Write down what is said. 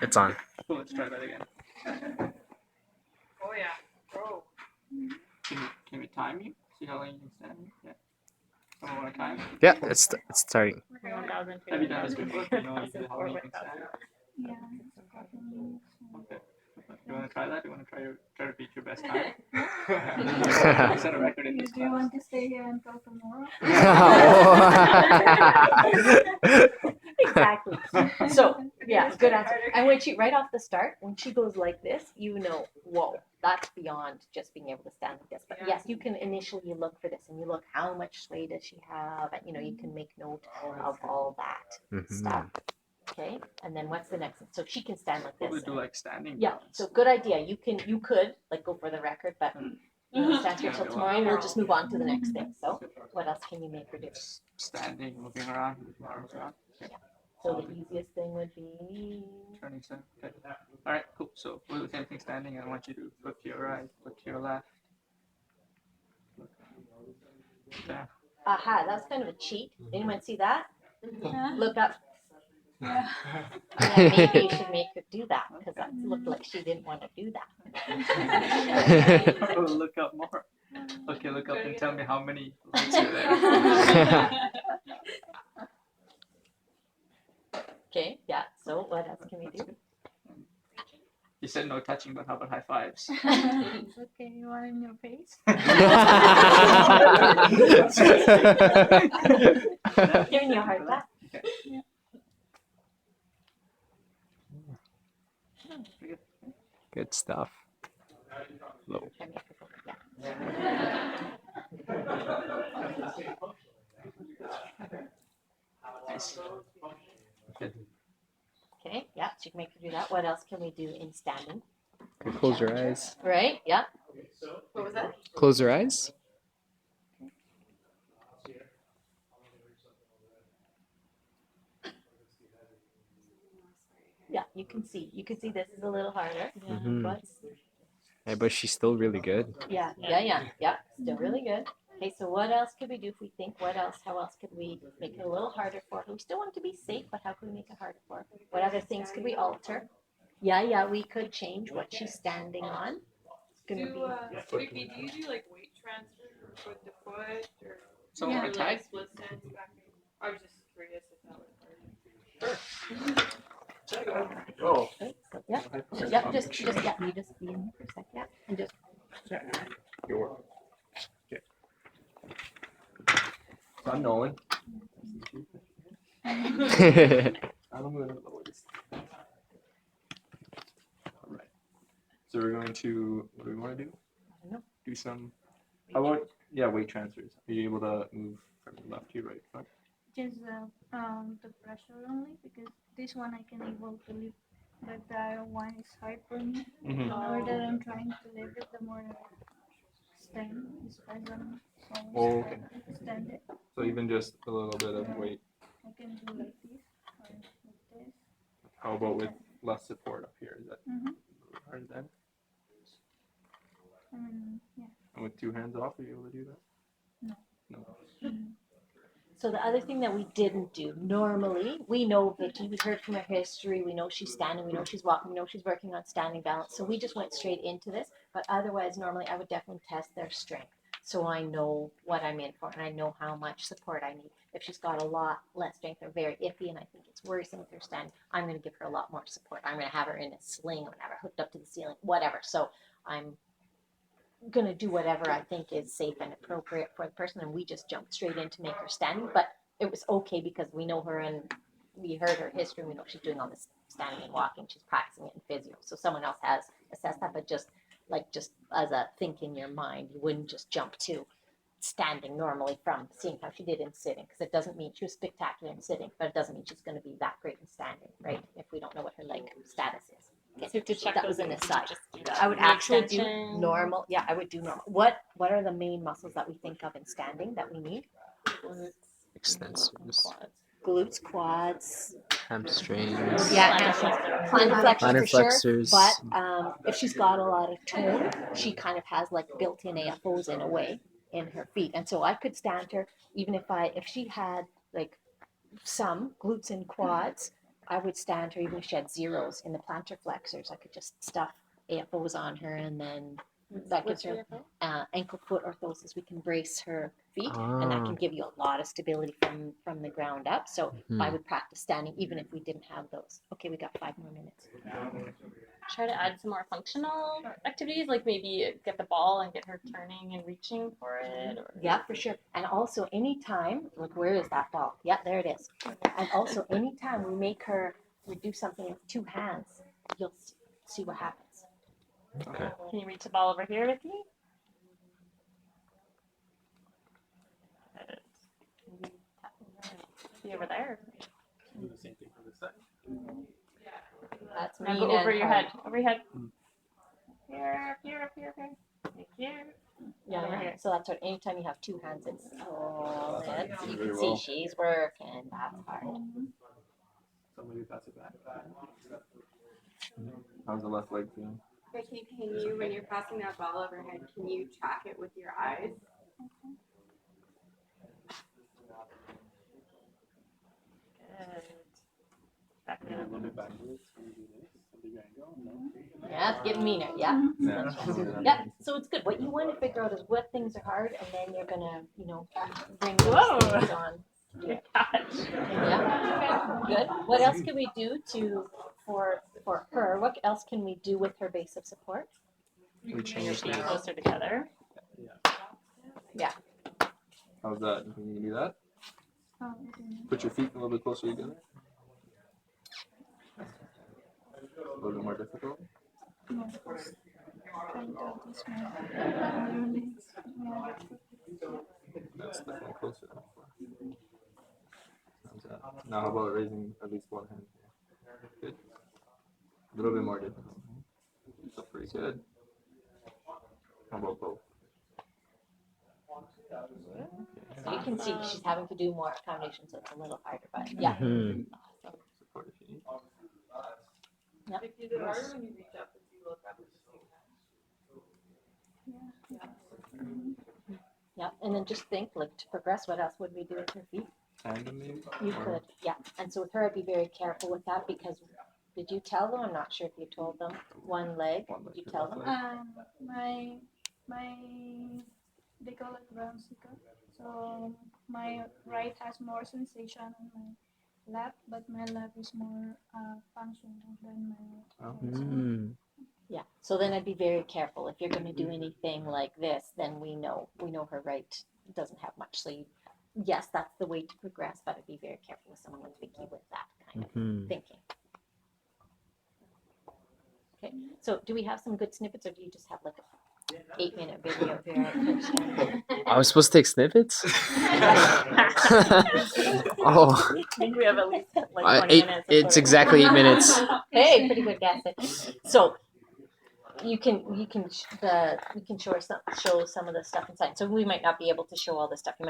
It's on. Cool, let's try that again. Oh yeah. Oh. Can we time you? See how long you can stand? Yeah. Someone want to time? Yeah, it's starting. 1,000. Have you done this before? Do you know how long you can stand? Yeah. Okay. You want to try that? You want to try to beat your best time? Set a record in Do this you class. want to stay here until tomorrow? Exactly. So, yeah, good answer. And when she, right off the start, when she goes like this, you know, whoa, that's beyond just being able to stand like this. But yes, you can initially look for this and you look how much sway does she have, and you know, you can make note of all that stuff. Okay, and then what's the next one? So she can stand like Probably this. do like standing. Yeah, balance. so good idea. You could like go for the record, but you know, stand here till tomorrow and we'll just move on to the next thing. So what else can you make her do? Standing, moving around, moving arms around. Okay. So the easiest thing would be Turning stand. Okay. All right, cool. So we'll do the same thing standing. I want you to look to your right, look to your left. Yeah. aha, that's kind of a cheat. Anyone see that? Look up. Yeah. Yeah, maybe you should make her do that because that looked like she didn't want to do that. Oh, look up more. Okay, look up and tell me how many lights are there. Okay, yeah. So what else can we do? You said no touching, but how about high fives? Okay, you want in your face? Giving you a hard time. Okay. Yeah. Pretty good. Good stuff. Low. Try and make her go, yeah. Nice. Good. Okay, yeah. So you can make her do that. What else can we do in standing? Okay, close your eyes. Right? Yeah. What was that? Close your eyes. Yeah. You can see. You can see this is a little harder. Mhm. But Yeah, but she's still really good. yeah. Still really good. Okay, so what else could we do if we think what else? How else could we make it a little harder for her? We still want it to be safe, but how can we make it harder for her? What other things could we alter? Yeah, we could change what she's standing on. It's gonna be Vicky, do you do like weight transfer or foot to foot or Someone or want to like tag? split stands back and I was just curious if that was hard. Oh. okay, so yeah, just you just be in there for a sec, yeah, and just Your. Okay. So I'm Nolan. I'm gonna lower this. All right. So we're going to. What do we want to do? I don't know. Do some. How about weight transfers? Are you able to move from left to right? Front? Just the pressure only because this one I can able to lift, but the other one is hard for me. The more that I'm trying to lift it, the more stand is present. Oh, okay. Stand it. So even just a little bit of weight. I can do like this or like this. How about with less support up here? Is that Mhm. hard then? Yeah. And with two hands off, are you able to do that? No. No. So the other thing that we didn't do, normally, we know Vicky, we heard from her history, we know she's standing, we know she's walking, we know she's working on standing balance. So we just went straight into this. But otherwise, normally I would definitely test their strength. So I know what I'm in for and I know how much support I need. If she's got a lot less strength or very iffy and I think it's worrisome with her standing, I'm going to give her a lot more support. I'm going to have her in a sling, I'm going to have her hooked up to the ceiling, whatever. So I'm going to do whatever I think is safe and appropriate for the person, and we just jumped straight in to make her standing. But it was okay because we know her and we heard her history. We know she's doing all this standing and walking. She's practicing it in physio. So someone else has assessed that, but just as a think in your mind, you wouldn't just jump to standing normally from seeing how she did in sitting, because it doesn't mean she was spectacular in sitting, but it doesn't mean she's going to be that great in standing, right? If we don't know what her leg status is. So to check that those was an things, aside. just do that. I would Knee actually do extension. normal. Yeah, I would do normal. What are the main muscles that we think of in standing that we need? Extensors. Glutes, quads. Hamstrings. Yeah, plantar flexors Plantar for sure. flexors. But if she's got a lot of tone, she kind of has like built-in AFOs in a way in her feet. And so I could stand her even if she had like some glutes and quads. I would stand her even if she had zeros in the plantar flexors. I could just stuff AFOs on her, and then that gives her ankle foot orthosis. We can brace her feet, and that can give you a lot of stability from the ground up. So I would practice standing even if we didn't have those. Okay, we got 5 more minutes. Try to add some more functional activities, like maybe get the ball and get her turning and reaching for it. Or... Yeah, for sure. And also anytime, look, where is that ball? Yeah, there it is. And also anytime we do something with 2 hands, you'll see what happens. Okay. Can you reach the ball over here, Vicky? See over there. Do the same thing for this side. That's Now mean go over and your hard. head. Over your head. Here, here, up here, here. Thank you. Yeah, Over yeah. here. So that's what. Anytime you have 2 hands, it's solid. You Very can well. see she's working. That's hard. Somebody pass it back. How's the left leg feeling? Vicky, can you, when you're passing that ball overhead, can you track it with your eyes? Good. Back A down. little bit backwards. Can you do this? A big angle? No. Yeah, it's getting meaner. Yeah. Yeah. Yep. So it's good. What you want to figure out is what things are hard, and then you're gonna, bring Whoa. those things on. Good catch. Yeah. Good. What else can we do for her? What else can we do with her base of support? We Bring your changed feet it. closer together. How's that? You think you can do that? Okay. Put your feet a little bit closer together. A little bit more difficult. No, just trying to adjust my legs. Yeah. That's definitely closer than before. How's that? Now how about raising at least one hand? Good. A little bit more difficult. Still pretty good. How about both? So you can see she's having to do more accommodation, so it's a little harder. But yeah. Mhm. Support if you need. Is it harder when you reach up and you look up at the same time? Yeah. And then just think, like, to progress, what else would we do with her feet? Tandem maybe? You Or- could, yeah. And so with her, I'd be very careful with that because did you tell them? I'm not sure if you told them. One leg. One leg, Did you your tell left them? leg. My they call it Brownsicke. So my right has more sensation on my left, but my left is more functional than my Oh. right. So, Mm. Yeah. So then I'd be very careful. If you're going to do anything like this, then we know her right doesn't have much. So yes, that's the way to progress, but I'd be very careful with someone like Vicky with that kind of Mhm. thinking. Okay. So do we have some good snippets, or do you just have like a 8-minute video here? I was supposed to take snippets? Oh, I think we have at least like 20 8, minutes. it's exactly 8 minutes. Hey, pretty good guess. So you can show some of the stuff inside. So we might not be able to show all the stuff. You might